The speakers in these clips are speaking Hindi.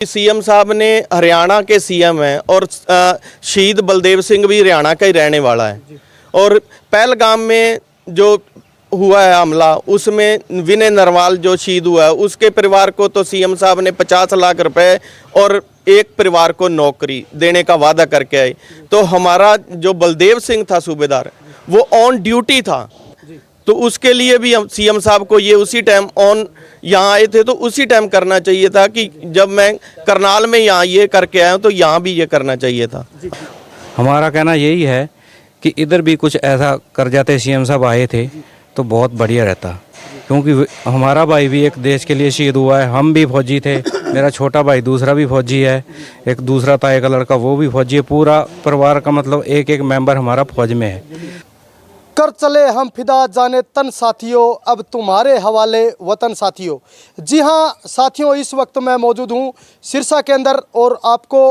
सीएम साहब ने हरियाणा के सीएम हैं और शहीद बलदेव सिंह भी हरियाणा का ही रहने वाला है। और पहलगाम में जो हुआ है हमला, उसमें विनय नरवाल जो शहीद हुआ है, उसके परिवार को तो सीएम साहब ने 50 लाख रुपए और एक परिवार को नौकरी देने का वादा करके आए। तो हमारा जो बलदेव सिंह था सूबेदार, वो ऑन ड्यूटी था, तो उसके लिए भी हम सीएम साहब को ये उसी टाइम ऑन यहाँ आए थे तो उसी टाइम करना चाहिए था कि जब मैं करनाल में यहाँ ये करके आया हूँ तो यहाँ भी ये करना चाहिए था। हमारा कहना यही है कि इधर भी कुछ ऐसा कर जाते, सीएम साहब आए थे तो बहुत बढ़िया रहता, क्योंकि हमारा भाई भी एक देश के लिए शहीद हुआ है, हम भी फौजी थे, मेरा छोटा भाई दूसरा भी फौजी है, एक दूसरा ताए का लड़का वो भी फौजी है, पूरा परिवार का मतलब एक एक मेंबर हमारा फौज में है। कर चले हम फिदा जाने तन साथियों, अब तुम्हारे हवाले वतन साथियों। जी हाँ साथियों, इस वक्त मैं मौजूद हूँ सिरसा के अंदर और आपको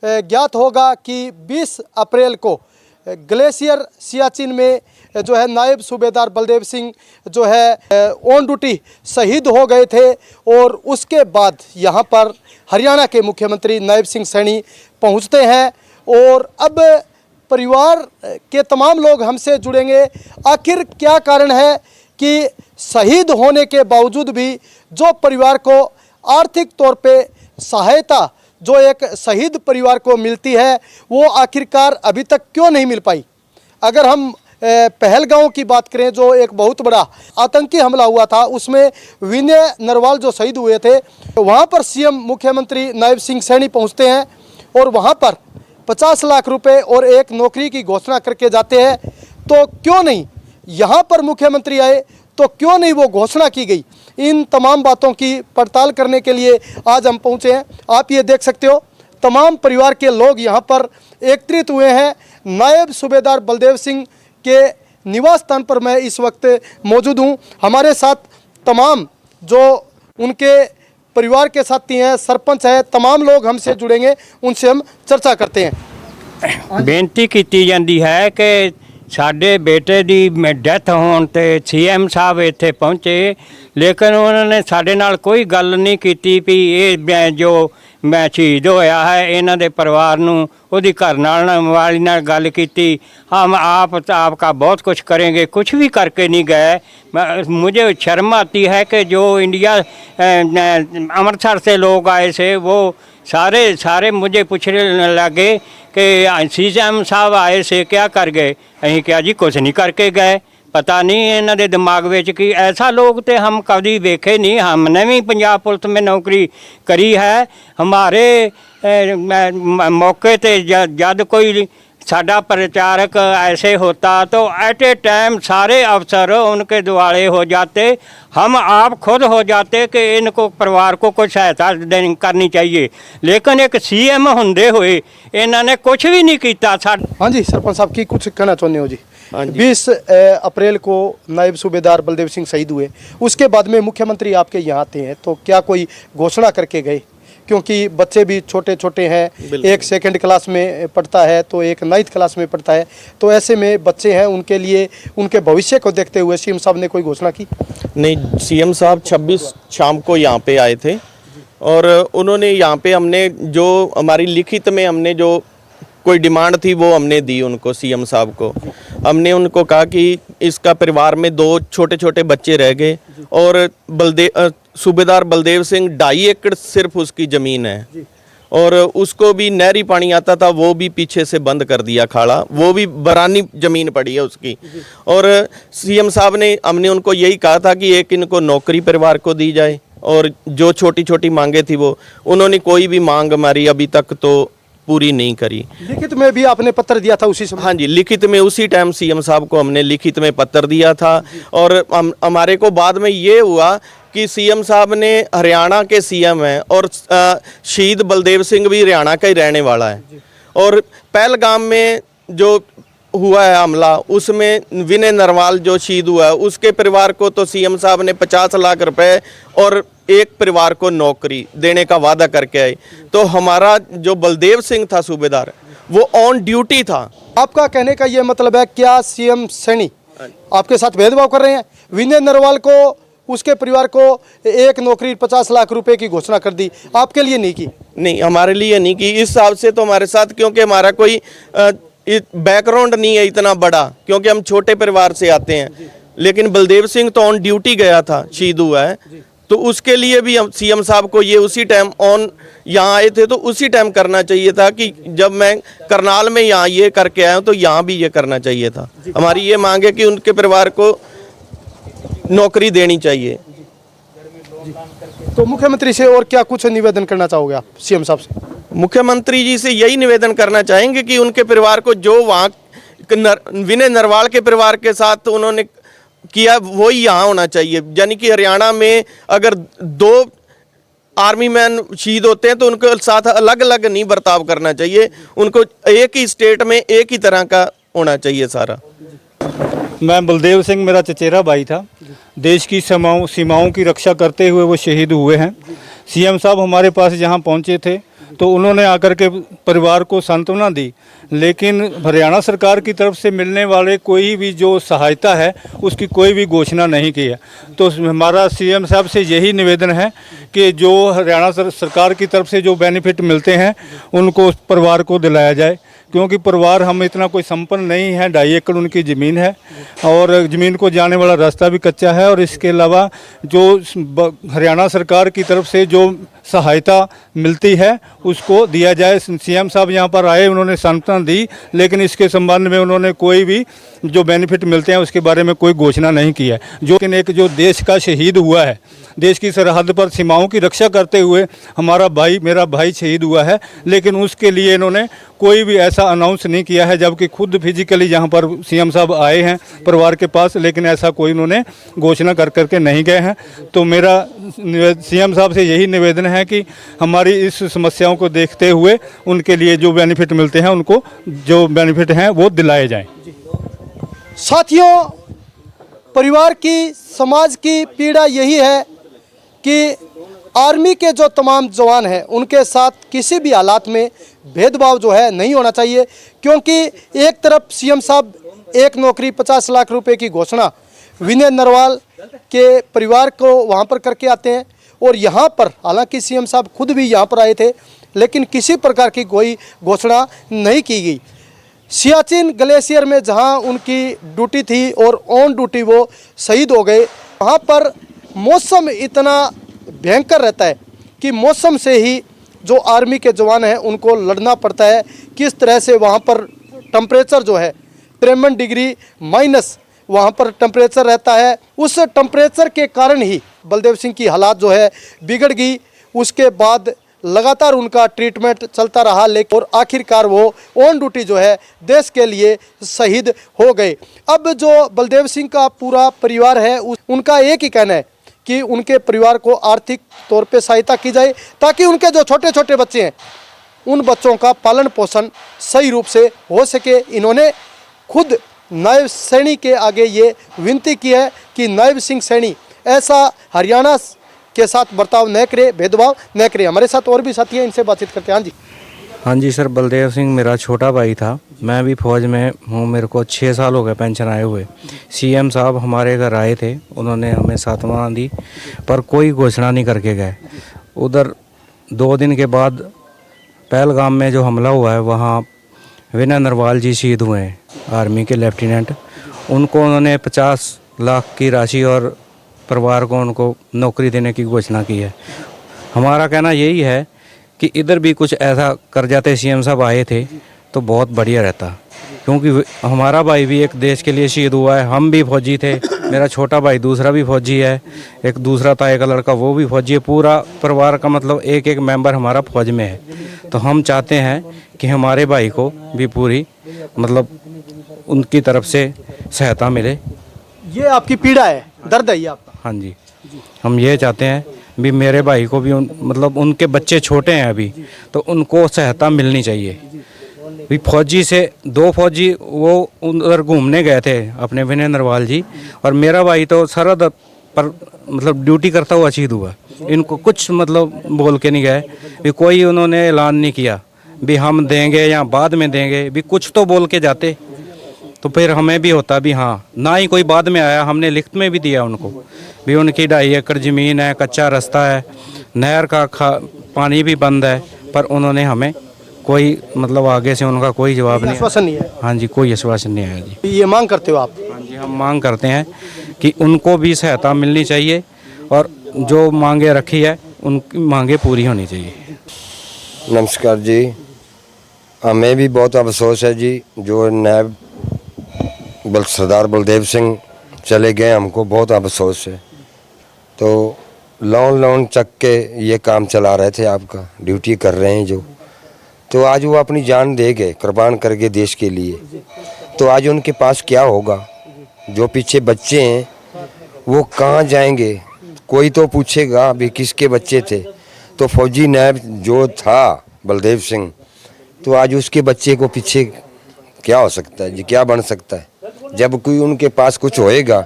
ज्ञात होगा कि 20 अप्रैल को ग्लेशियर सियाचिन में जो है नायब सूबेदार बलदेव सिंह जो है ऑन ड्यूटी शहीद हो गए थे। और उसके बाद यहाँ पर हरियाणा के मुख्यमंत्री नायब सिंह सैनी पहुँचते हैं और अब परिवार के तमाम लोग हमसे जुड़ेंगे। आखिर क्या कारण है कि शहीद होने के बावजूद भी जो परिवार को आर्थिक तौर पे सहायता जो एक शहीद परिवार को मिलती है, वो आखिरकार अभी तक क्यों नहीं मिल पाई। अगर हम पहलगांव की बात करें, जो एक बहुत बड़ा आतंकी हमला हुआ था, उसमें विनय नरवाल जो शहीद हुए थे, वहाँ पर सीएम मुख्यमंत्री नायब सिंह सैनी पहुँचते हैं और वहाँ पर 50 लाख रुपए और एक नौकरी की घोषणा करके जाते हैं। तो क्यों नहीं यहाँ पर मुख्यमंत्री आए, तो क्यों नहीं वो घोषणा की गई। इन तमाम बातों की पड़ताल करने के लिए आज हम पहुँचे हैं। आप ये देख सकते हो तमाम परिवार के लोग यहाँ पर एकत्रित हुए हैं। नायब सूबेदार बलदेव सिंह के निवास स्थान पर मैं इस वक्त मौजूद हूँ। हमारे साथ तमाम जो उनके परिवार के साथी हैं, सरपंच है, तमाम लोग हमसे जुड़ेंगे, उनसे हम चर्चा करते हैं। बेनती की जाती है कि साडे बेटे दी डेथ होने ते सीएम साहब इत्थे पहुँचे, लेकिन उन्होंने साडे नाल कोई गल नहीं की भी ये जो मैं शहीद होया है इन्हां दे परिवार नूं उहदी घर वाली नाल गल कीती। हम आपका बहुत कुछ करेंगे, कुछ भी करके नहीं गए। मुझे शर्म आती है कि जो इंडिया अमृतसर से लोग आए थे वो सारे मुझे पूछने लगे कि सीएम साहब आए से क्या कर गए। अहीं क्या जी कुछ नहीं करके गए, पता नहीं इन्हां दे दिमाग विच कि ऐसा लोग तो हम कभी देखे नहीं। हमने भी पंजाब पुलिस में नौकरी करी है। हमारे मौके ते जब कोई साडा प्रचारक ऐसे होता तो एट ए टाइम सारे अफसर उनके दुआले हो जाते, हम आप खुद हो जाते कि इनको परिवार को कुछ सहायता करनी चाहिए। लेकिन एक सीएम होंदे हुए इन्होंने कुछ भी नहीं किया। हाँ जी सरपंच साहब की कुछ कहना चाहते हो जी। 20 अप्रैल को नायब सूबेदार बलदेव सिंह शहीद हुए, उसके बाद में मुख्यमंत्री आपके यहाँ आते हैं, तो क्या कोई घोषणा करके गए? क्योंकि बच्चे भी छोटे छोटे हैं, एक 2nd क्लास में पढ़ता है तो एक 9th क्लास में पढ़ता है, तो ऐसे में बच्चे हैं, उनके लिए उनके भविष्य को देखते हुए सीएम साहब ने कोई घोषणा की? नहीं, सीएम साहब 26 शाम को यहाँ पे आए थे और उन्होंने यहाँ पे हमने जो हमारी लिखित में हमने जो कोई डिमांड थी वो हमने दी उनको, सीएम साहब को। हमने उनको कहा कि इसका परिवार में 2 छोटे छोटे बच्चे रह गए और सूबेदार बलदेव सिंह 2.5 एकड़ सिर्फ उसकी ज़मीन है और उसको भी नहरी पानी आता था, वो भी पीछे से बंद कर दिया खाड़ा, वो भी बरानी ज़मीन पड़ी है उसकी। और सीएम साहब ने हमने उनको यही कहा था कि एक इनको नौकरी परिवार को दी जाए और जो छोटी छोटी मांगे थी वो उन्होंने कोई भी मांग हमारी अभी तक तो पूरी नहीं करी। लिखित में भी आपने पत्र दिया था उसी समय? हाँ जी, लिखित में उसी टाइम सीएम साहब को हमने लिखित में पत्र दिया था। और हमारे को बाद में ये हुआ कि सीएम साहब ने हरियाणा के सीएम हैं और शहीद बलदेव सिंह भी हरियाणा का ही रहने वाला है। और पहलगाम में जो हुआ है हमला, उसमें विनय नरवाल जो शहीद हुआ है, उसके परिवार को तो सीएम साहब ने 50 लाख रुपए और एक परिवार को नौकरी देने का वादा करके आए। तो हमारा जो बलदेव सिंह था सूबेदार, वो ऑन ड्यूटी था। आपका कहने का ये मतलब है क्या सीएम सैनी आपके साथ भेदभाव कर रहे हैं? विनय नरवाल को, उसके परिवार को एक नौकरी 50 लाख रुपए की घोषणा कर दी, आपके लिए नहीं की? नहीं, हमारे लिए नहीं की। इस हिसाब से तो हमारे साथ, क्योंकि हमारा कोई बैकग्राउंड नहीं है इतना बड़ा, क्योंकि हम छोटे परिवार से आते हैं। लेकिन बलदेव सिंह तो ऑन ड्यूटी गया था, शहीद हुआ है, तो उसके लिए भी हम सीएम साहब को ये उसी टाइम ऑन यहाँ आए थे तो उसी टाइम करना चाहिए था कि जब मैं करनाल में यहाँ ये करके आया हूँ तो यहाँ भी ये करना चाहिए था। हमारी ये मांग है कि उनके परिवार को नौकरी देनी चाहिए। तो मुख्यमंत्री से और क्या कुछ निवेदन करना चाहोगे आप सीएम साहब से? मुख्यमंत्री जी से यही निवेदन करना चाहेंगे कि उनके परिवार को जो वहाँ विनय नरवाल के परिवार के साथ उन्होंने किया वही यहाँ होना चाहिए। यानी कि हरियाणा में अगर 2 आर्मी मैन शहीद होते हैं तो उनके साथ अलग अलग नहीं बर्ताव करना चाहिए, उनको एक ही स्टेट में एक ही तरह का होना चाहिए सारा। मैं बलदेव सिंह, मेरा चचेरा भाई था। देश की सीमाओं की रक्षा करते हुए वो शहीद हुए हैं। सीएम साहब हमारे पास जहाँ पहुँचे थे तो उन्होंने आकर के परिवार को सांत्वना दी, लेकिन हरियाणा सरकार की तरफ से मिलने वाले कोई भी जो सहायता है उसकी कोई भी घोषणा नहीं की है। तो हमारा सीएम साहब से यही निवेदन है कि जो हरियाणा सरकार की तरफ से जो बेनिफिट मिलते हैं उनको उस परिवार को दिलाया जाए, क्योंकि परिवार हम इतना कोई संपन्न नहीं है। 2.5 एकड़ उनकी ज़मीन है और ज़मीन को जाने वाला रास्ता भी कच्चा है। और इसके अलावा जो हरियाणा सरकार की तरफ से जो सहायता मिलती है उसको दिया जाए। सीएम साहब यहाँ पर आए, उन्होंने सांत्वना दी, लेकिन इसके संबंध में उन्होंने कोई भी जो बेनिफिट मिलते हैं उसके बारे में कोई घोषणा नहीं की है। जो कि एक जो देश का शहीद हुआ है, देश की सरहद पर सीमाओं की रक्षा करते हुए हमारा भाई, मेरा भाई शहीद हुआ है, लेकिन उसके लिए इन्होंने कोई भी ऐसा अनाउंस नहीं किया है, जबकि खुद फिजिकली यहाँ पर सीएम साहब आए हैं परिवार के पास, लेकिन ऐसा कोई उन्होंने घोषणा कर करके नहीं गए हैं। तो मेरा सीएम साहब से यही निवेदन है कि हमारी इस समस्याओं को देखते हुए उनके लिए जो बेनिफिट मिलते हैं उनको जो बेनिफिट हैं वो दिलाए जाएं। साथियों, परिवार की, समाज की पीड़ा यही है कि आर्मी के जो तमाम जवान हैं उनके साथ किसी भी हालात में भेदभाव जो है नहीं होना चाहिए, क्योंकि एक तरफ सीएम साहब एक नौकरी 50 लाख रुपए की घोषणा विनय नरवाल के परिवार को वहां पर करके आते हैं, और यहाँ पर हालांकि सीएम साहब खुद भी यहाँ पर आए थे, लेकिन किसी प्रकार की कोई घोषणा नहीं की गई। सियाचिन ग्लेशियर में जहाँ उनकी ड्यूटी थी और ऑन ड्यूटी वो शहीद हो गए, वहाँ पर मौसम इतना भयंकर रहता है कि मौसम से ही जो आर्मी के जवान हैं उनको लड़ना पड़ता है। किस तरह से वहाँ पर टेम्परेचर जो है 53 डिग्री माइनस वहाँ पर टेम्परेचर रहता है। उस टेम्परेचर के कारण ही बलदेव सिंह की हालात जो है बिगड़ गई। उसके बाद लगातार उनका ट्रीटमेंट चलता रहा, लेकिन और आखिरकार वो ऑन ड्यूटी जो है देश के लिए शहीद हो गए। अब जो बलदेव सिंह का पूरा परिवार है उनका एक ही कहना है कि उनके परिवार को आर्थिक तौर पे सहायता की जाए, ताकि उनके जो छोटे छोटे बच्चे हैं उन बच्चों का पालन पोषण सही रूप से हो सके। इन्होंने खुद नायब सैनी के आगे ये विनती की है कि नायब सिंह सैनी ऐसा हरियाणा के साथ बर्ताव न करे, भेदभाव न करे। हमारे साथ और भी साथी हैं, इनसे बातचीत करते हैं। हाँ जी सर, बलदेव सिंह मेरा छोटा भाई था। मैं भी फौज में हूँ, मेरे को 6 साल हो गए पेंशन आए हुए। सीएम साहब हमारे घर आए थे, उन्होंने हमें सांत्वना दी, पर कोई घोषणा नहीं करके गए। उधर 2 दिन के बाद पहलगाम में जो हमला हुआ है वहाँ विनय नरवाल जी शहीद हुए हैं, आर्मी के लेफ्टिनेंट। उनको उन्होंने 50 लाख की राशि और परिवार को उनको नौकरी देने की घोषणा की है। हमारा कहना यही है कि इधर भी कुछ ऐसा कर जाते सीएम साहब आए थे तो बहुत बढ़िया रहता, क्योंकि हमारा भाई भी एक देश के लिए शहीद हुआ है। हम भी फौजी थे, मेरा छोटा भाई दूसरा भी फौजी है, एक दूसरा था एक लड़का वो भी फौजी है। पूरा परिवार का मतलब एक एक मेंबर हमारा फौज में है। तो हम चाहते हैं कि हमारे भाई को भी पूरी मतलब उनकी तरफ से सहायता मिले। ये आपकी पीड़ा है, दर्द है ये आपका? हाँ जी, हम ये चाहते हैं भी मेरे भाई को भी मतलब उनके बच्चे छोटे हैं अभी, तो उनको सहायता मिलनी चाहिए। भी फौजी से 2 फौजी वो उधर घूमने गए थे अपने विनय नरवाल जी, और मेरा भाई तो सरहद पर मतलब ड्यूटी करता हुआ शहीद हुआ। इनको कुछ मतलब बोल के नहीं गए, भी कोई उन्होंने ऐलान नहीं किया भी हम देंगे या बाद में देंगे, भी कुछ तो बोल के जाते तो फिर हमें भी होता भी हाँ। ना ही कोई बाद में आया, हमने लिखत में भी दिया उनको भी उनकी 2.5 एकड़ ज़मीन है, कच्चा रास्ता है, नहर का पानी भी बंद है, पर उन्होंने हमें कोई मतलब आगे से उनका कोई जवाब नहीं। आश्वासन नहीं है। हाँ जी, कोई आश्वासन नहीं आया जी। ये मांग करते हो आप? हाँ जी, हम मांग करते हैं कि उनको भी सहायता मिलनी चाहिए और जो मांगे रखी है उनकी मांगे पूरी होनी चाहिए। नमस्कार जी, हमें भी बहुत अफसोस है जी, जो नायब सरदार बलदेव सिंह चले गए, हमको बहुत अफसोस है। तो लोन चक के ये काम चला रहे थे, आपका ड्यूटी कर रहे हैं जो, तो आज वो अपनी जान दे गए कुर्बान करके देश के लिए। तो आज उनके पास क्या होगा? जो पीछे बच्चे हैं वो कहाँ जाएंगे? कोई तो पूछेगा अभी किसके बच्चे थे। तो फौजी नायब जो था बलदेव सिंह, तो आज उसके बच्चे को पीछे क्या हो सकता है जी, क्या बन सकता है? जब कोई उनके पास कुछ होएगा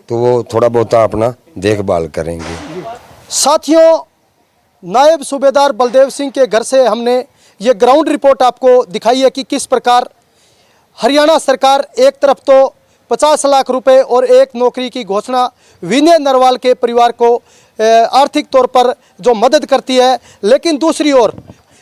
तो वो थोड़ा बहुत अपना देखभाल करेंगे। साथियों, नायब सूबेदार बलदेव सिंह के घर से हमने ये ग्राउंड रिपोर्ट आपको दिखाई है कि किस प्रकार हरियाणा सरकार एक तरफ तो 50 लाख रुपए और एक नौकरी की घोषणा विनय नरवाल के परिवार को आर्थिक तौर पर जो मदद करती है, लेकिन दूसरी ओर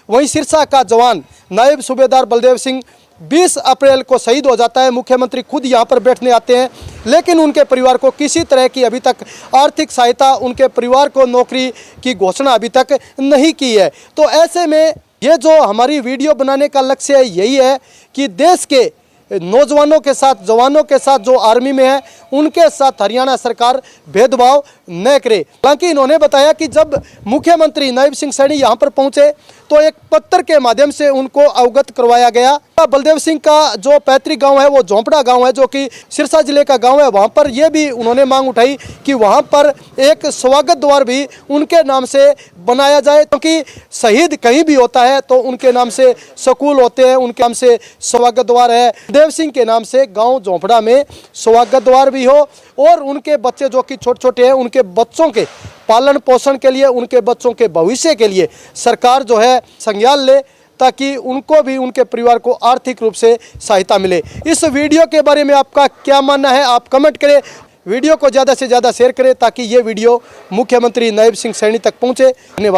वहीं सिरसा का जवान नायब सूबेदार बलदेव सिंह 20 अप्रैल को शहीद हो जाता है। मुख्यमंत्री खुद यहां पर बैठने आते हैं, लेकिन उनके परिवार को किसी तरह की अभी तक आर्थिक सहायता, उनके परिवार को नौकरी की घोषणा अभी तक नहीं की है। तो ऐसे में ये जो हमारी वीडियो बनाने का लक्ष्य यही है कि देश के नौजवानों के साथ, जवानों के साथ जो आर्मी में है, उनके साथ हरियाणा सरकार भेदभाव न करे। हालांकि इन्होंने बताया कि जब मुख्यमंत्री नायब सिंह सैनी यहाँ पर पहुँचे तो एक पत्र के माध्यम से उनको अवगत करवाया गया। बलदेव सिंह का जो पैतृक गांव है वो झोंपड़ा गांव है, जो कि सिरसा जिले का गांव है। वहां पर ये भी उन्होंने मांग उठाई कि वहां पर एक स्वागत द्वार भी उनके नाम से बनाया जाए, क्योंकि शहीद कहीं भी होता है तो उनके नाम से स्कूल होते हैं, उनके नाम से स्वागत द्वार है। बलदेव सिंह के नाम से गाँव झोंपड़ा में स्वागत द्वार भी हो और उनके बच्चे जो कि छोटे छोटे हैं, उनके बच्चों के पालन पोषण के लिए, उनके बच्चों के भविष्य के लिए सरकार जो है संज्ञान ले, ताकि उनको भी, उनके परिवार को आर्थिक रूप से सहायता मिले। इस वीडियो के बारे में आपका क्या मानना है, आप कमेंट करें। वीडियो को ज़्यादा से ज़्यादा शेयर करें ताकि ये वीडियो मुख्यमंत्री नायब सिंह सैनी तक पहुँचे। धन्यवाद।